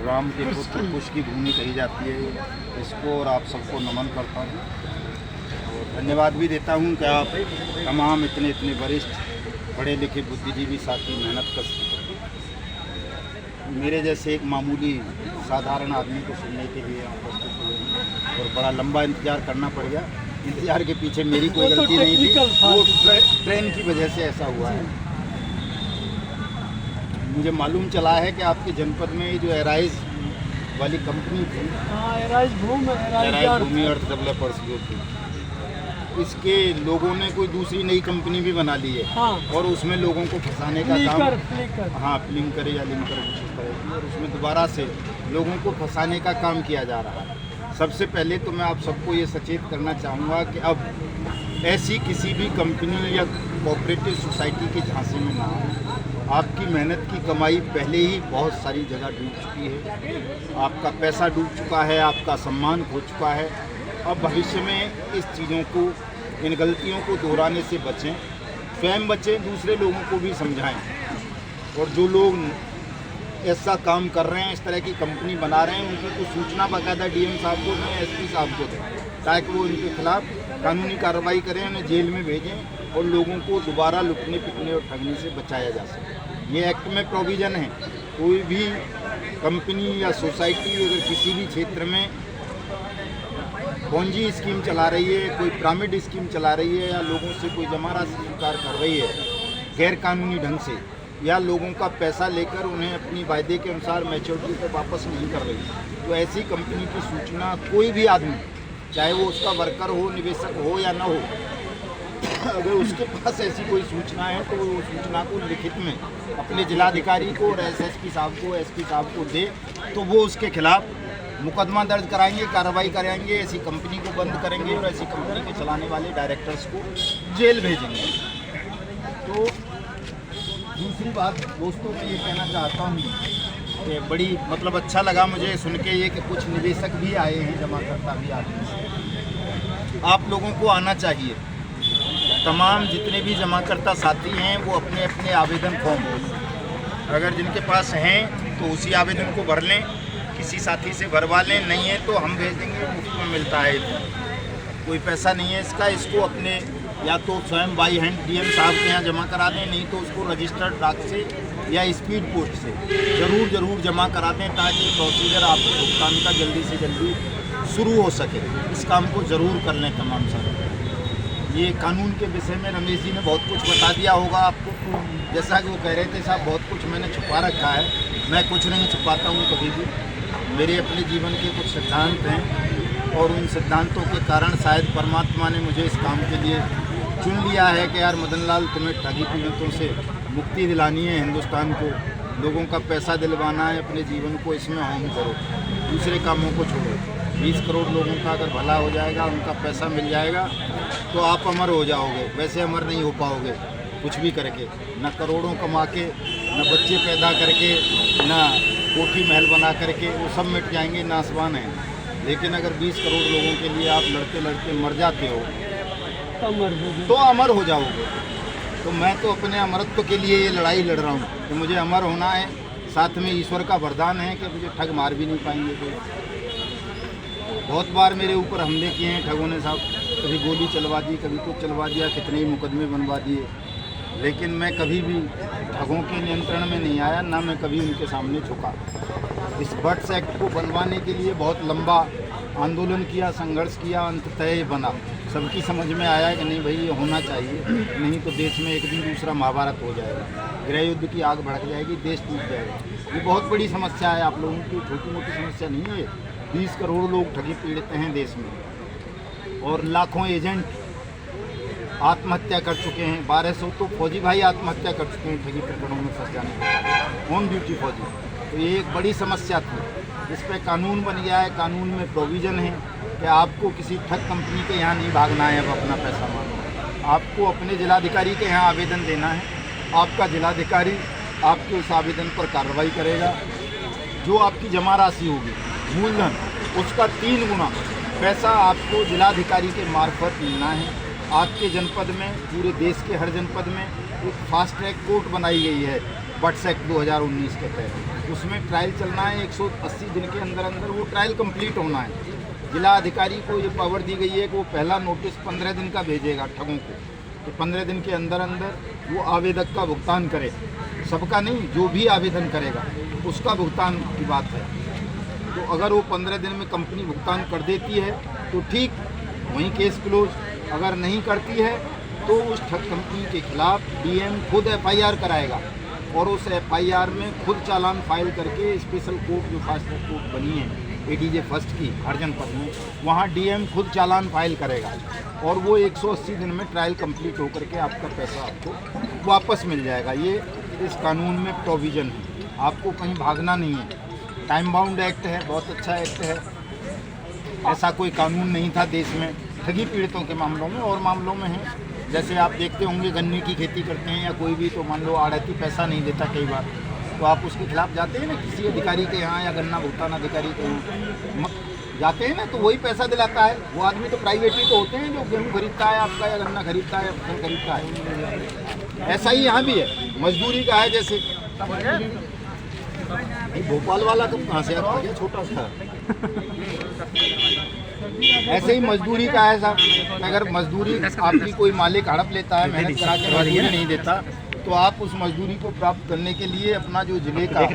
राम के पुत्र कुश की भूमि कही जाती है इसको, और आप सबको नमन करता हूँ और धन्यवाद भी देता हूँ कि आप तमाम इतने वरिष्ठ पढ़े लिखे बुद्धिजीवी साथी मेहनत कर मेरे जैसे एक मामूली साधारण आदमी को सुनने के लिए आप उपस्थित हुए हैं और बड़ा लंबा इंतज़ार करना पड़ गया। इंतज़ार के पीछे मेरी कोई गलती नहीं थी, वो ट्रेन की वजह से ऐसा हुआ है। मुझे मालूम चला है कि आपके जनपद में जो एराइज वाली कंपनी थी, एराइज भूमि अर्थ डेवलपर्स जो थी, इसके लोगों ने कोई दूसरी नई कंपनी भी बना ली है। हाँ। और उसमें लोगों को फंसाने का काम, हाँ फ्लिंकर या लिंकर कुछ तरह की, और उसमें दोबारा से लोगों को फंसाने का काम किया जा रहा है। सबसे पहले तो मैं आप सबको ये सचेत करना चाहूँगा कि अब ऐसी किसी भी कंपनी या कोऑपरेटिव सोसाइटी के झांसे में ना हो। आपकी मेहनत की कमाई पहले ही बहुत सारी जगह डूब चुकी है, आपका पैसा डूब चुका है, आपका सम्मान खो चुका है। अब भविष्य में इस चीज़ों को, इन गलतियों को दोहराने से बचें, स्वयं बचें, दूसरे लोगों को भी समझाएं। और जो लोग ऐसा काम कर रहे हैं, इस तरह की कंपनी बना रहे हैं, उनकी कुछ सूचना बाकायदा डीएम साहब को दें, एसपी साहब को दें, ताकि वो इनके खिलाफ कानूनी कार्रवाई करें, उन्हें जेल में भेजें और लोगों को दोबारा लुटने पिटने और ठगने से बचाया जा सके। ये एक्ट में प्रोविज़न है। कोई भी कंपनी या सोसाइटी अगर किसी भी क्षेत्र में पोंजी स्कीम चला रही है, कोई पिरामिड स्कीम चला रही है, या लोगों से कोई जमा राशि स्वीकार कर रही है गैर कानूनी ढंग से, या लोगों का पैसा लेकर उन्हें अपनी वायदे के अनुसार मैच्योरिटी पर वापस नहीं कर रही, तो ऐसी कंपनी की सूचना कोई भी आदमी, चाहे वो उसका वर्कर हो, निवेशक हो या ना हो, अगर उसके पास ऐसी कोई सूचना है तो वो सूचना को लिखित में अपने जिलाधिकारी को और एसएसपी साहब को, एसपी साहब को दे, तो वो उसके खिलाफ मुकदमा दर्ज कराएंगे, कार्रवाई कराएंगे, ऐसी कंपनी को बंद करेंगे और ऐसी कंपनी के चलाने वाले डायरेक्टर्स को जेल भेजेंगे। तो दूसरी बात दोस्तों, मैं ये कहना चाहता हूँ कि बड़ी अच्छा लगा मुझे सुन के ये कि कुछ निवेशक भी आए हैं, जमाकर्ता भी आए हैं। आप लोगों को आना चाहिए। तमाम जितने भी जमाकर्ता साथी हैं वो अपने अपने आवेदन फॉर्म अगर जिनके पास हैं तो उसी आवेदन को भर लें, किसी साथी से भरवा लें, नहीं है तो हम भेज देंगे, मुफ्त में मिलता है, कोई पैसा नहीं है इसका। इसको अपने या तो स्वयं बाई हैंड डीएम साहब के यहाँ जमा करा दें, नहीं तो उसको रजिस्टर्ड डाक से या स्पीड पोस्ट से ज़रूर जमा करा दें, ताकि प्रोसीजर आपके भुगतान का जल्दी से जल्दी शुरू हो सके। इस काम को ज़रूर कर लें तमाम साथी। ये कानून के विषय में रमेश जी ने बहुत कुछ बता दिया होगा आपको, जैसा कि वो कह रहे थे साहब बहुत कुछ मैंने छुपा रखा है। मैं कुछ नहीं छुपाता हूँ कभी भी। मेरे अपने जीवन के कुछ सिद्धांत हैं और उन सिद्धांतों के कारण शायद परमात्मा ने मुझे इस काम के लिए चुन लिया है कि यार मदन लाल, तुम्हें ठगी पीड़ितों से मुक्ति दिलानी है, हिंदुस्तान को लोगों का पैसा दिलवाना है, अपने जीवन को इसमें होम करो, दूसरे कामों को छोड़ो। 20 करोड़ लोगों का अगर भला हो जाएगा, उनका पैसा मिल जाएगा, तो आप अमर हो जाओगे। वैसे अमर नहीं हो पाओगे कुछ भी करके, न करोड़ों कमा के, न बच्चे पैदा करके, न कोठी महल बना करके, वो सब मिट जाएंगे, नासवान हैं। लेकिन अगर 20 करोड़ लोगों के लिए आप लड़ते लड़ते मर जाते हो तो अमर हो जाओगे। तो मैं तो अपने अमरत्व के लिए ये लड़ाई लड़ रहा हूँ कि मुझे अमर होना है। साथ में ईश्वर का वरदान है कि मुझे ठग मार भी नहीं पाएंगे कोई। बहुत बार मेरे ऊपर हमले किए हैं ठगों ने साहब, कभी गोली चलवा दी, कभी कुछ चलवा दिया, कितने ही मुकदमे बनवा दिए, लेकिन मैं कभी भी ठगों के नियंत्रण में नहीं आया, ना मैं कभी उनके सामने झुका। इस बट्स एक्ट को बनवाने के लिए बहुत लंबा आंदोलन किया, संघर्ष किया, अंततः बना। सबकी समझ में आया कि नहीं भाई ये होना चाहिए, नहीं तो देश में एक दिन दूसरा महाभारत हो जाएगा, गृह युद्ध की आग भड़क जाएगी, देश टूट जाएगा। ये बहुत बड़ी समस्या है आप लोगों की, छोटी मोटी समस्या नहीं है। 20 करोड़ लोग ठगी पीड़ित हैं देश में और लाखों एजेंट आत्महत्या कर चुके हैं। 1200 तो फौजी भाई आत्महत्या कर चुके हैं ठगी प्रकरणों में फंस जाने के बाद, ऑन ड्यूटी फौजी। तो ये एक बड़ी समस्या थी, जिस पे कानून बन गया है। कानून में प्रोविज़न है कि आपको किसी ठग कंपनी के यहाँ नहीं भागना है, अब अपना पैसा मांगना। आपको अपने जिलाधिकारी के यहाँ आवेदन देना है, आपका जिलाधिकारी आपके उस आवेदन पर कार्रवाई करेगा। जो आपकी जमा राशि होगी मूलधन, उसका 3 गुना पैसा आपको जिलाधिकारी के मार्फत मिलना है। आपके जनपद में, पूरे देश के हर जनपद में एक फास्ट ट्रैक कोर्ट बनाई गई है बट्स एक्ट 2019 के तहत। उसमें ट्रायल चलना है 180 दिन के अंदर अंदर वो ट्रायल कंप्लीट होना है। जिला अधिकारी को ये पावर दी गई है कि वो पहला नोटिस 15 दिन का भेजेगा ठगों को, तो 15 दिन के अंदर अंदर वो आवेदक का भुगतान करे, सबका नहीं, जो भी आवेदन करेगा उसका भुगतान की बात है। तो अगर वो 15 दिन में कंपनी भुगतान कर देती है तो ठीक, वहीं केस क्लोज। अगर नहीं करती है तो उस ठग कंपनी के खिलाफ डीएम खुद एफआईआर कराएगा और उस एफआईआर में खुद चालान फाइल करके स्पेशल कोर्ट जो फास्ट ट्रैक कोर्ट बनी है एडीजे फर्स्ट की हर जनपद में, वहाँ डीएम खुद चालान फाइल करेगा और वो 180 दिन में ट्रायल कंप्लीट होकर के आपका पैसा आपको वापस मिल जाएगा। ये इस कानून में प्रोविज़न है, आपको कहीं भागना नहीं है। टाइम बाउंड एक्ट है, बहुत अच्छा एक्ट है। ऐसा कोई कानून नहीं था देश में ठगी पीड़ितों के मामलों में, और मामलों में है। जैसे आप देखते होंगे गन्ने की खेती करते हैं या कोई भी, तो मान लो आढ़ती पैसा नहीं देता कई बार, तो आप उसके खिलाफ जाते हैं ना किसी अधिकारी के यहाँ या गन्ना भुगतान अधिकारी के यहाँ जाते हैं ना, तो वही पैसा दिलाता है। वो आदमी तो प्राइवेट ही तो होते हैं जो गेहूँ खरीदता है आपका या गन्ना खरीदता है या फसल खरीदता है। ऐसा ही यहाँ भी है, मजदूरी का है। जैसे भोपाल वाला तो कहाँ से आता है, छोटा सा ऐसे ही मजदूरी का है साहब। अगर मजदूरी आपकी कोई मालिक हड़प लेता है, मेहनत करा के मजदूरी नहीं देता, तो आप उस मजदूरी को प्राप्त करने के लिए अपना जो जिले का